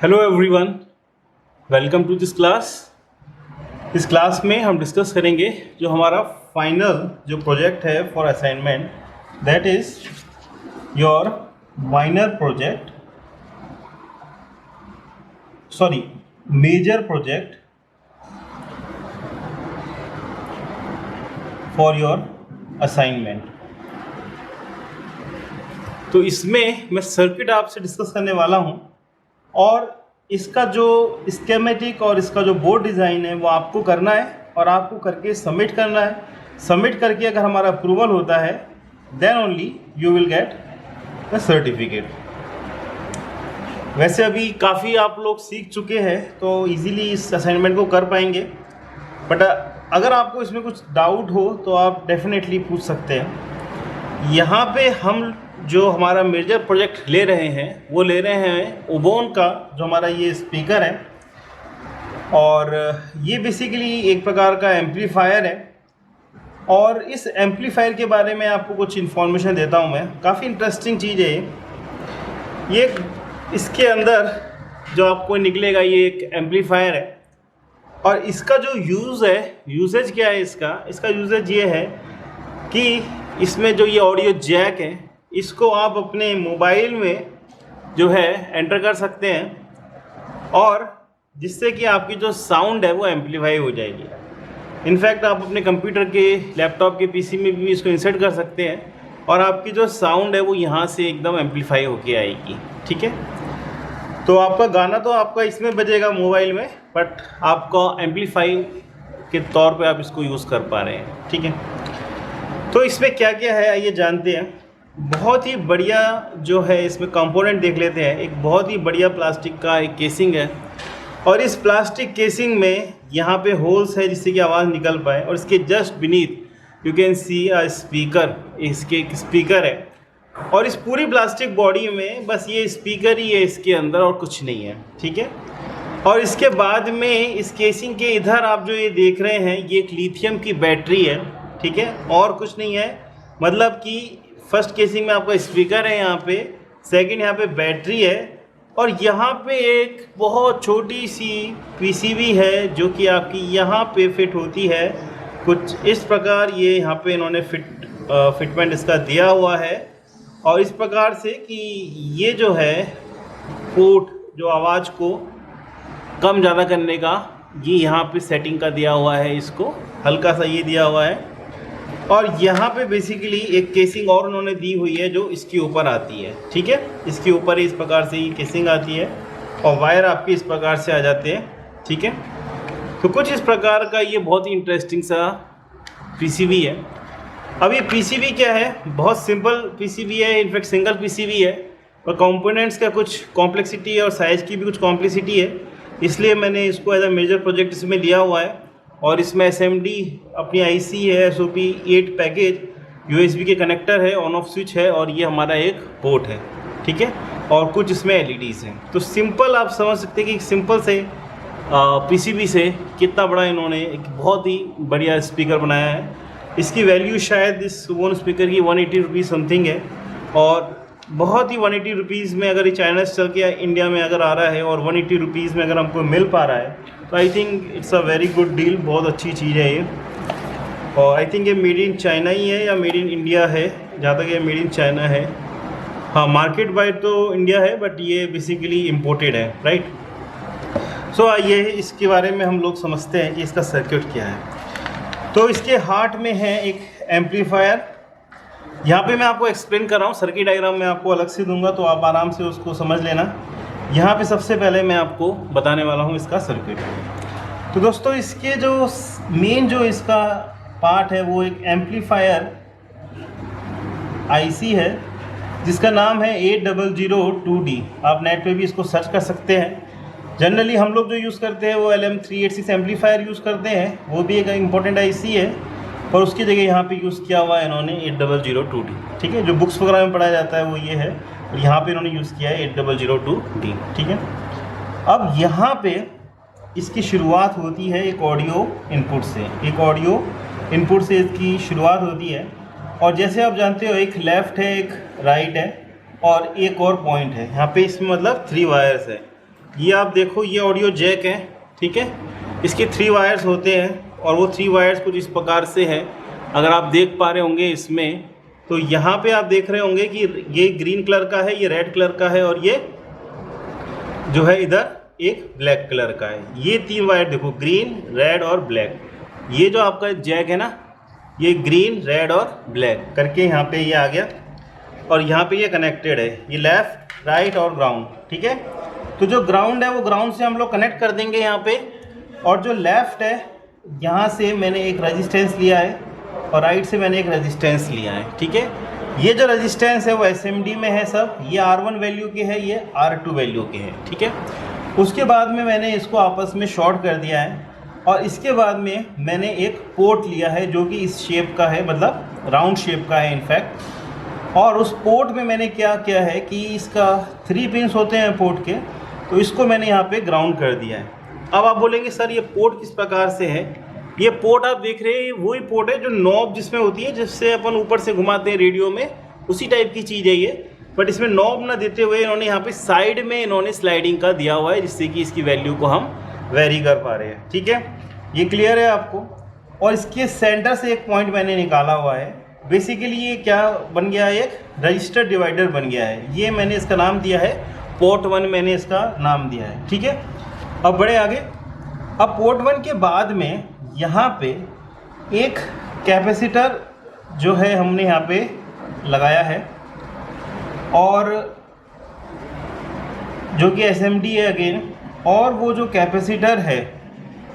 Hello everyone, welcome to this class. इस class में हम डिस्कस करेंगे जो हमारा फाइनल जो प्रोजेक्ट है for assignment, that is your minor project, sorry major project for your assignment. तो इसमें मैं सर्किट आपसे डिस्कस करने वाला हूँ और इसका जो स्कीमेटिक और इसका जो बोर्ड डिज़ाइन है वो आपको करना है और आपको करके सबमिट करना है। सबमिट करके अगर हमारा अप्रूवल होता है then only you will get the certificate. वैसे अभी काफ़ी आप लोग सीख चुके हैं तो इजीली इस असाइनमेंट को कर पाएंगे, बट अगर आपको इसमें कुछ डाउट हो तो आप डेफिनेटली पूछ सकते हैं। यहाँ पे हम जो हमारा मेजर प्रोजेक्ट ले रहे हैं वो ले रहे हैं ओबोन का जो हमारा ये स्पीकर है, और ये बेसिकली एक प्रकार का एम्पलीफायर है। और इस एम्पलीफायर के बारे में आपको कुछ इन्फॉर्मेशन देता हूँ मैं। काफ़ी इंटरेस्टिंग चीज़ है ये। इसके अंदर जो आपको निकलेगा ये एक एम्पलीफायर है और इसका जो यूज़ है, यूजेज क्या है इसका यूजेज ये है कि इसमें जो ये ऑडियो जैक है इसको आप अपने मोबाइल में जो है एंटर कर सकते हैं और जिससे कि आपकी जो साउंड है वो एम्पलीफाई हो जाएगी। इनफैक्ट आप अपने कंप्यूटर के, लैपटॉप के, पीसी में भी इसको इंसर्ट कर सकते हैं और आपकी जो साउंड है वो यहाँ से एकदम एम्पलीफाई होके आएगी। ठीक है, तो आपका गाना तो आपका इसमें बजेगा मोबाइल में, बट आपका एम्पलीफाई के तौर पे आप इसको यूज़ कर पा रहे हैं। ठीक है, तो इसमें क्या क्या है आइए जानते हैं। बहुत ही बढ़िया जो है इसमें कंपोनेंट देख लेते हैं। एक बहुत ही बढ़िया प्लास्टिक का एक केसिंग है और इस प्लास्टिक केसिंग में यहाँ पे होल्स है जिससे कि आवाज़ निकल पाए, और इसके just beneath you can see a speaker. इसके एक स्पीकर है और इस पूरी प्लास्टिक बॉडी में बस ये स्पीकर ही है इसके अंदर और कुछ नहीं है। ठीक है, और इसके बाद में इस केसिंग के इधर आप जो ये देख रहे हैं ये एक लिथियम की बैटरी है। ठीक है, और कुछ नहीं है। मतलब कि फर्स्ट केसिंग में आपका स्पीकर है, यहाँ पे सेकंड यहाँ पे बैटरी है और यहाँ पे एक बहुत छोटी सी पीसीबी है जो कि आपकी यहाँ पे फिट होती है। कुछ इस प्रकार ये यहाँ पे इन्होंने फिटमेंट इसका दिया हुआ है और इस प्रकार से कि ये जो है पोर्ट जो आवाज़ को कम ज़्यादा करने का ये यहाँ पे सेटिंग का दिया हुआ है, इसको हल्का सा ये दिया हुआ है। और यहाँ पे बेसिकली एक केसिंग और उन्होंने दी हुई है जो इसके ऊपर आती है। ठीक है, इसके ऊपर इस प्रकार से ये केसिंग आती है और वायर आपके इस प्रकार से आ जाते हैं। ठीक है, तो कुछ इस प्रकार का ये बहुत ही इंटरेस्टिंग सा पीसीबी है। अब ये पीसीबी क्या है, बहुत सिंपल पीसीबी है, इनफैक्ट सिंगल पीसीबी है और कंपोनेंट्स का कुछ कॉम्प्लेक्सिटी है और साइज़ की भी कुछ कॉम्प्लेक्सिटी है, इसलिए मैंने इसको एज अ मेजर प्रोजेक्ट इसमें लिया हुआ है। और इसमें SMD अपनी IC है, SOP 8 पैकेज, USB के कनेक्टर है, ऑन ऑफ स्विच है और ये हमारा एक पोर्ट है। ठीक है, और कुछ इसमें LEDs हैं। तो सिंपल आप समझ सकते हैं कि सिंपल से PCB से कितना बड़ा इन्होंने एक बहुत ही बढ़िया स्पीकर बनाया है। इसकी वैल्यू शायद इस वन स्पीकर की 180 रुपीज़ समथिंग है और बहुत ही 180 रुपीज़ में अगर ये चाइना से चल के इंडिया में अगर आ रहा है और 180 रुपीज़ में अगर हमको मिल पा रहा है तो I think it's a very good deal. बहुत अच्छी चीज़ है ये और आई थिंक ये मेड इन चाइना ही है या मेड इन इंडिया है। जहाँ तक ये मेड इन चाइना है, हाँ मार्केट वाइड तो इंडिया है बट ये बेसिकली इम्पोर्टेड है, राइट। सो आइए इसके बारे में हम लोग समझते हैं कि इसका सर्किट क्या है। तो इसके हार्ट में है एक एम्पलीफायर। यहाँ पे मैं आपको एक्सप्लेन कर रहा हूँ, सर्किट डायग्राम में आपको अलग से दूंगा तो आप आराम से उसको समझ लेना। यहाँ पे सबसे पहले मैं आपको बताने वाला हूँ इसका सर्किट। तो दोस्तों इसके जो मेन जो इसका पार्ट है वो एक एम्पलीफायर IC है जिसका नाम है 8002D। आप नेट पे भी इसको सर्च कर सकते हैं। जनरली हम लोग जो यूज़ करते हैं वो LM386 एम्पलीफायर यूज़ करते हैं, वो भी एक इम्पोर्टेंट IC है और उसकी जगह यहाँ पे यूज़ किया हुआ है इन्होंने 8002D। ठीक है, जो बुक्स वगैरह में पढ़ाया जाता है वो ये है और यहाँ पे इन्होंने यूज़ किया है 8002D। ठीक है, अब यहाँ पे इसकी शुरुआत होती है एक ऑडियो इनपुट से। एक ऑडियो इनपुट से इसकी शुरुआत होती है और जैसे आप जानते हो एक लेफ़्ट है, एक राइट है और एक और पॉइंट है। यहाँ पे इसमें मतलब 3 वायर्स है। ये आप देखो, ये ऑडियो जैक है, ठीक है। इसके 3 वायर्स होते हैं और वो 3 वायर्स कुछ इस प्रकार से है, अगर आप देख पा रहे होंगे इसमें, तो यहाँ पे आप देख रहे होंगे कि ये ग्रीन कलर का है, ये रेड कलर का है और ये जो है इधर एक ब्लैक कलर का है। ये 3 वायर देखो, ग्रीन, रेड और ब्लैक। ये जो आपका जैक है ना, ये ग्रीन, रेड और ब्लैक करके यहाँ पे ये आ गया और यहाँ पे ये कनेक्टेड है, ये लेफ़्ट, राइट और ग्राउंड, ठीक है। तो जो ग्राउंड है वो ग्राउंड से हम लोग कनेक्ट कर देंगे यहाँ पे, और जो लेफ़्ट है यहाँ से मैंने एक रेजिस्टेंस लिया है और राइट से मैंने एक रेजिस्टेंस लिया है, ठीक है। ये जो रेजिस्टेंस है वो एसएमडी में है सब, ये R1 वैल्यू के है, ये R2 वैल्यू के हैं, ठीक है। उसके बाद में मैंने इसको आपस में शॉर्ट कर दिया है और इसके बाद में मैंने एक पोर्ट लिया है जो कि इस शेप का है, मतलब राउंड शेप का है इनफैक्ट। और उस पोर्ट में मैंने क्या किया है कि इसका 3 पिन्स होते हैं पोर्ट के, तो इसको मैंने यहाँ पे ग्राउंड कर दिया है। अब आप बोलेंगे सर ये पोर्ट किस प्रकार से है? ये पोर्ट आप देख रहे हैं वही पोर्ट है जो नॉब जिसमें होती है, जिससे अपन ऊपर से घुमाते हैं रेडियो में, उसी टाइप की चीज़ है ये। बट इसमें नॉब ना देते हुए इन्होंने यहाँ पे साइड में इन्होंने स्लाइडिंग का दिया हुआ है, जिससे कि इसकी वैल्यू को हम वेरी कर पा रहे हैं, ठीक है। ये क्लियर है आपको? और इसके सेंटर से एक पॉइंट मैंने निकाला हुआ है। बेसिकली ये क्या बन गया है, एक रजिस्टर डिवाइडर बन गया है। ये मैंने इसका नाम दिया है पोर्ट 1, मैंने इसका नाम दिया है, ठीक है। अब बढ़े आगे। अब पोर्ट 1 के बाद में यहाँ पे एक कैपेसिटर जो है हमने यहाँ पे लगाया है, और जो कि एसएमडी है अगेन, और वो जो कैपेसिटर है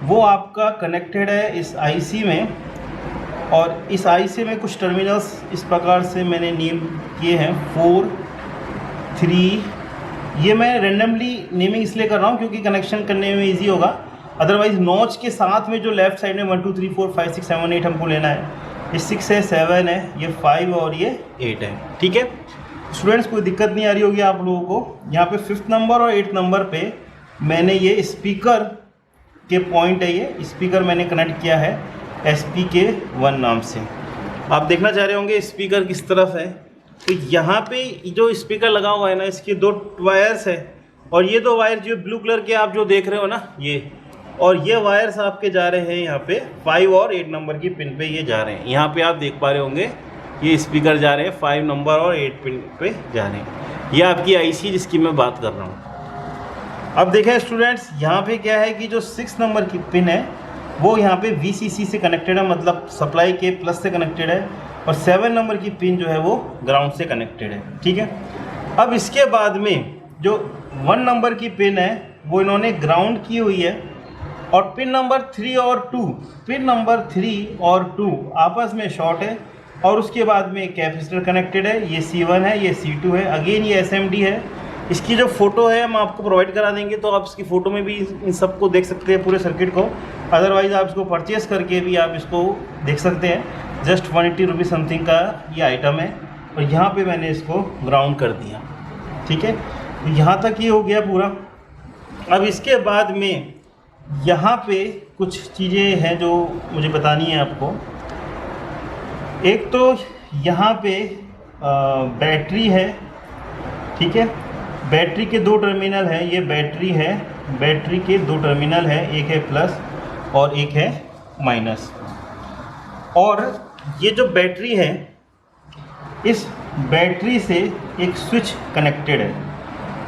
वो आपका कनेक्टेड है इस आईसी में, और इस आईसी में कुछ टर्मिनल्स इस प्रकार से मैंने नेम किए हैं 4, 3। ये मैं रेंडमली नेमिंग इसलिए कर रहा हूँ क्योंकि कनेक्शन करने में इजी होगा। अदरवाइज नॉच के साथ में जो लेफ्ट साइड में 1 2 3 4 5 6 7 8 हमको लेना है, ये 6 है, 7 है, ये 5 और ये 8 है, ठीक है। स्टूडेंट्स कोई दिक्कत नहीं आ रही होगी आप लोगों को। यहाँ पे 5th नंबर और 8th नंबर पे मैंने ये स्पीकर के पॉइंट है, ये स्पीकर मैंने कनेक्ट किया है SPK1 नाम से। आप देखना चाह रहे होंगे स्पीकर किस तरफ है, तो यहाँ पे जो स्पीकर लगा हुआ है ना, इसके 2 वायर्स है, और ये 2 वायर जो ब्लू कलर के आप जो देख रहे हो ना, ये और ये वायर्स आपके जा रहे हैं यहाँ पे 5 और 8 नंबर की पिन पे ये जा रहे हैं। यहाँ पे आप देख पा रहे होंगे ये स्पीकर जा रहे हैं 5 नंबर और 8 पिन पे जा रहे हैं। ये आपकी आईसी जिसकी मैं बात कर रहा हूँ। अब देखें स्टूडेंट्स, यहाँ पे क्या है कि जो 6 नंबर की पिन है वो यहाँ पे VCC से कनेक्टेड है, मतलब सप्लाई के प्लस से कनेक्टेड है, और 7 नंबर की पिन जो है वो ग्राउंड से कनेक्टेड है, ठीक है। अब इसके बाद में जो 1 नंबर की पिन है वो इन्होंने ग्राउंड की हुई है, और पिन नंबर 3 और 2, पिन नंबर 3 और 2 आपस में शॉर्ट है, और उसके बाद में कैपेसिटर कनेक्टेड है, ये C1 है, ये C2 है, अगेन ये SMD है। इसकी जो फोटो है हम आपको प्रोवाइड करा देंगे, तो आप इसकी फ़ोटो में भी इन सबको देख सकते हैं, पूरे सर्किट को। अदरवाइज़ आप इसको परचेस करके भी आप इसको देख सकते हैं। जस्ट 180 रुपीज़ समथिंग का ये आइटम है, और यहाँ पे मैंने इसको ग्राउंड कर दिया, ठीक है। तो यहाँ तक ये हो गया पूरा। अब इसके बाद में यहाँ पे कुछ चीज़ें हैं जो मुझे बतानी है आपको। एक तो यहाँ पे बैटरी है, ठीक है। बैटरी के 2 टर्मिनल हैं, ये बैटरी है, बैटरी के 2 टर्मिनल है, एक है प्लस और एक है माइनस। और ये जो बैटरी है, इस बैटरी से एक स्विच कनेक्टेड है।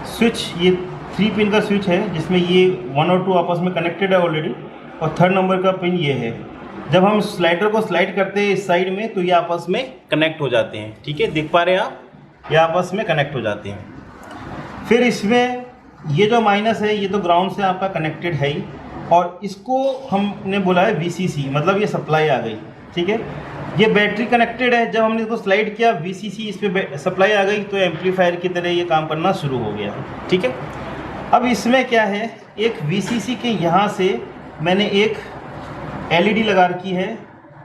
स्विच ये 3 पिन का स्विच है, जिसमें ये 1 और 2 आपस में कनेक्टेड है ऑलरेडी, और 3rd नंबर का पिन ये है। जब हम स्लाइडर को स्लाइड करते हैं इस साइड में, तो ये आपस में कनेक्ट हो जाते हैं, ठीक है। देख पा रहे हैं आप, ये आपस में कनेक्ट हो जाते हैं। फिर इसमें ये जो माइनस है ये तो ग्राउंड से आपका कनेक्टेड है ही, और इसको हमने बोला है VCC, मतलब ये सप्लाई आ गई, ठीक है। ये बैटरी कनेक्टेड है, जब हमने इसको स्लाइड किया VCC, इस पर सप्लाई आ गई, तो एम्पलीफायर की तरह ये काम करना शुरू हो गया, ठीक है। अब इसमें क्या है, एक VCC के यहाँ से मैंने एक LED लगा रखी है,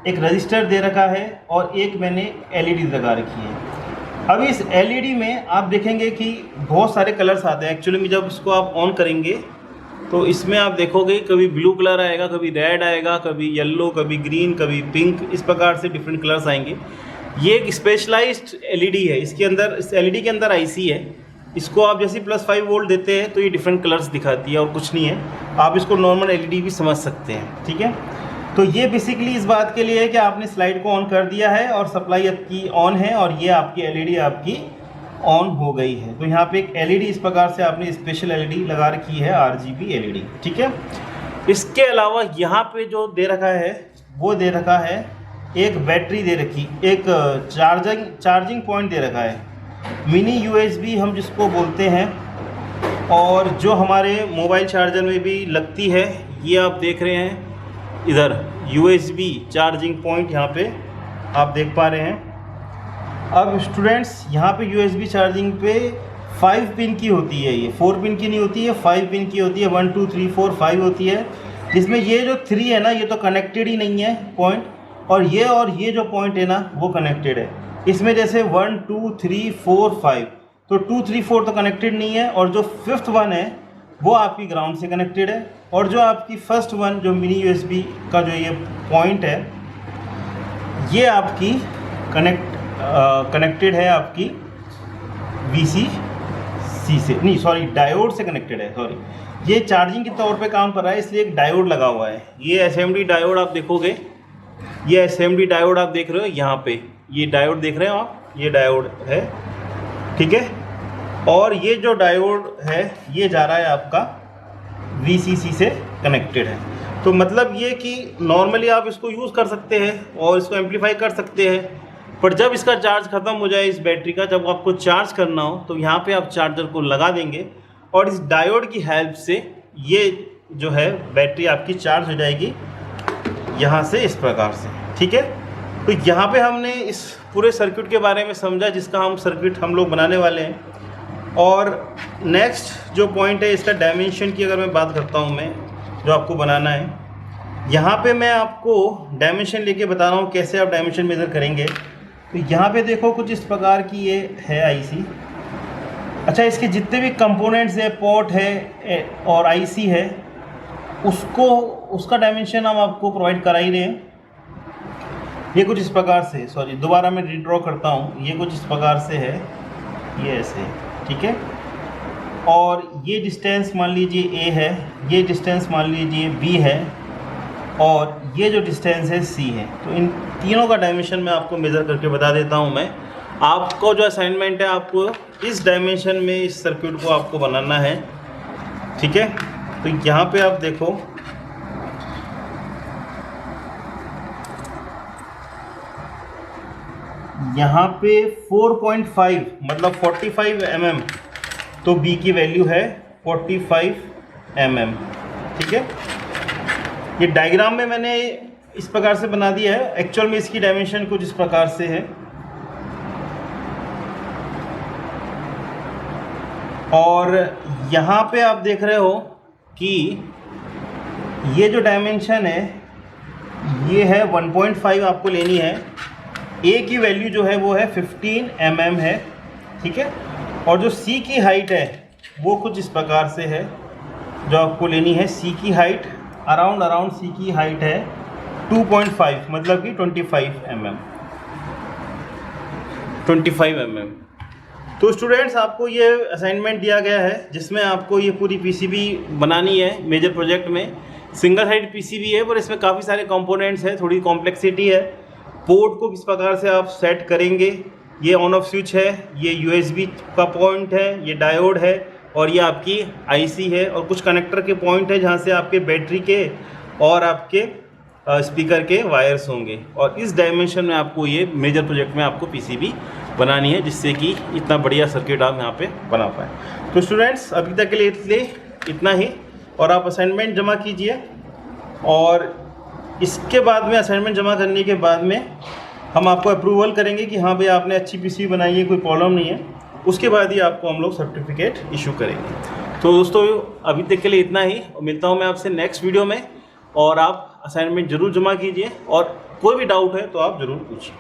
एक रजिस्टर दे रखा है, और एक मैंने LED लगा रखी है। अब इस LED में आप देखेंगे कि बहुत सारे कलर्स आते हैं। एक्चुअली में जब इसको आप ऑन करेंगे तो इसमें आप देखोगे कभी ब्लू कलर आएगा, कभी रेड आएगा, कभी येलो, कभी ग्रीन, कभी पिंक, इस प्रकार से डिफरेंट कलर्स आएंगे। ये एक स्पेशलाइज्ड LED है, इसके अंदर, इस LED के अंदर IC है, इसको आप जैसे +5 वोल्ट देते हैं तो ये डिफरेंट कलर्स दिखाती है और कुछ नहीं है, आप इसको नॉर्मल LED भी समझ सकते हैं। ठीक है, तो ये बेसिकली इस बात के लिए है कि आपने स्लाइड को ऑन कर दिया है और सप्लाई आपकी ऑन है और ये आपकी LED आपकी ऑन हो गई है। तो यहाँ पे एक LED इस प्रकार से आपने स्पेशल LED लगा रखी है, RGB LED। ठीक है, इसके अलावा यहाँ पे जो दे रखा है वो दे रखा है एक बैटरी दे रखी, एक चार्जिंग पॉइंट दे रखा है, मिनी USB हम जिसको बोलते हैं, और जो हमारे मोबाइल चार्जर में भी लगती है। ये आप देख रहे हैं इधर USB चार्जिंग पॉइंट यहाँ पे आप देख पा रहे हैं। अब स्टूडेंट्स यहाँ पे USB चार्जिंग पे 5 पिन की होती है, ये 4 पिन की नहीं होती है, 5 पिन की होती है, 1 2 3 4 5 होती है। जिसमें ये जो 3 है ना, ये तो कनेक्टेड ही नहीं है पॉइंट, और ये जो पॉइंट है ना वो कनेक्टेड है। इसमें जैसे 1 2 3 4 5, तो 2 3 4 तो कनेक्टेड नहीं है, और जो 5th वन है वो आपकी ग्राउंड से कनेक्टेड है, और जो आपकी फर्स्ट वन जो मिनी USB का जो ये पॉइंट है ये आपकी कनेक्टेड है आपकी VCC से, नहीं सॉरी डायोड से कनेक्टेड है, सॉरी। ये चार्जिंग के तौर पे काम कर रहा है, इसलिए एक डायोड लगा हुआ है। ये SMD डायोड आप देखोगे, ये SMD डायोड आप देख रहे हो यहाँ पे, ये डायोड देख रहे हो आप, ये डायोड है। ठीक है, और ये जो डायोड है ये जा रहा है आपका VCC से कनेक्टेड है। तो मतलब ये कि नॉर्मली आप इसको यूज़ कर सकते हैं और इसको एम्पलीफाई कर सकते हैं, पर जब इसका चार्ज ख़त्म हो जाए इस बैटरी का, जब आपको चार्ज करना हो तो यहाँ पे आप चार्जर को लगा देंगे और इस डायोड की हेल्प से ये जो है बैटरी आपकी चार्ज हो जाएगी यहाँ से इस प्रकार से। ठीक है, तो यहाँ पे हमने इस पूरे सर्किट के बारे में समझा जिसका हम लोग बनाने वाले हैं। और नेक्स्ट जो पॉइंट है इसका डायमेंशन की अगर मैं बात करता हूँ, मैं जो आपको बनाना है, यहाँ पे मैं आपको डायमेंशन लेके बता रहा हूँ कैसे आप डायमेंशन मेज़र करेंगे। तो यहाँ पे देखो कुछ इस प्रकार की ये है IC। अच्छा, इसके जितने भी कंपोनेंट्स है, पोर्ट है और IC है, उसका डायमेंशन हम आपको प्रोवाइड करा ही रहे हैं। ये कुछ इस प्रकार से, सॉरी दोबारा मैं रीड्रॉ करता हूँ, ये कुछ इस प्रकार से है, ये ऐसे। ठीक है, और ये डिस्टेंस मान लीजिए A है, ये डिस्टेंस मान लीजिए B है, और ये जो डिस्टेंस है C है। तो इन तीनों का डायमेंशन मैं आपको मेज़र करके बता देता हूँ। मैं आपको जो असाइनमेंट है आपको इस डायमेंशन में इस सर्किट को आपको बनाना है। ठीक है, तो यहाँ पे आप देखो, यहाँ पे 4.5 मतलब 45 mm, तो B की वैल्यू है 45 mm। ठीक है, ये डायग्राम में मैंने इस प्रकार से बना दिया है, एक्चुअल में इसकी डायमेंशन कुछ इस प्रकार से है। और यहाँ पे आप देख रहे हो कि ये जो डायमेंशन है ये है 1.5 आपको लेनी है। A की वैल्यू जो है वो है 15 mm है। ठीक है, और जो C की हाइट है वो कुछ इस प्रकार से है, जो आपको लेनी है। C की हाइट अराउंड C की हाइट है 2.5 मतलब कि 25 mm। तो स्टूडेंट्स, आपको ये असाइनमेंट दिया गया है जिसमें आपको ये पूरी PCB बनानी है। मेजर प्रोजेक्ट में सिंगल साइड PCB है, पर इसमें काफ़ी सारे कंपोनेंट्स हैं, थोड़ी कॉम्प्लेक्सिटी है। पोर्ट को किस प्रकार से आप सेट करेंगे, ये ऑन ऑफ स्विच है, ये USB का पॉइंट है, ये डायोड है, और ये आपकी IC है, और कुछ कनेक्टर के पॉइंट है जहाँ से आपके बैटरी के और आपके स्पीकर के वायर्स होंगे। और इस डायमेंशन में आपको ये मेजर प्रोजेक्ट में आपको PCB बनानी है, जिससे कि इतना बढ़िया सर्किट आप यहाँ पे बना पाएँ। तो स्टूडेंट्स, अभी तक के लिए इतना ही, और आप असाइनमेंट जमा कीजिए, और इसके बाद में असाइनमेंट जमा करने के बाद में हम आपको अप्रूवल करेंगे कि हाँ भाई आपने अच्छी PCB बनाई है, कोई प्रॉब्लम नहीं है। उसके बाद ही आपको हम लोग सर्टिफिकेट इशू करेंगे। तो दोस्तों, अभी तक के लिए इतना ही, मिलता हूँ मैं आपसे नेक्स्ट वीडियो में। और आप असाइनमेंट ज़रूर जमा कीजिए, और कोई भी डाउट है तो आप ज़रूर पूछिए।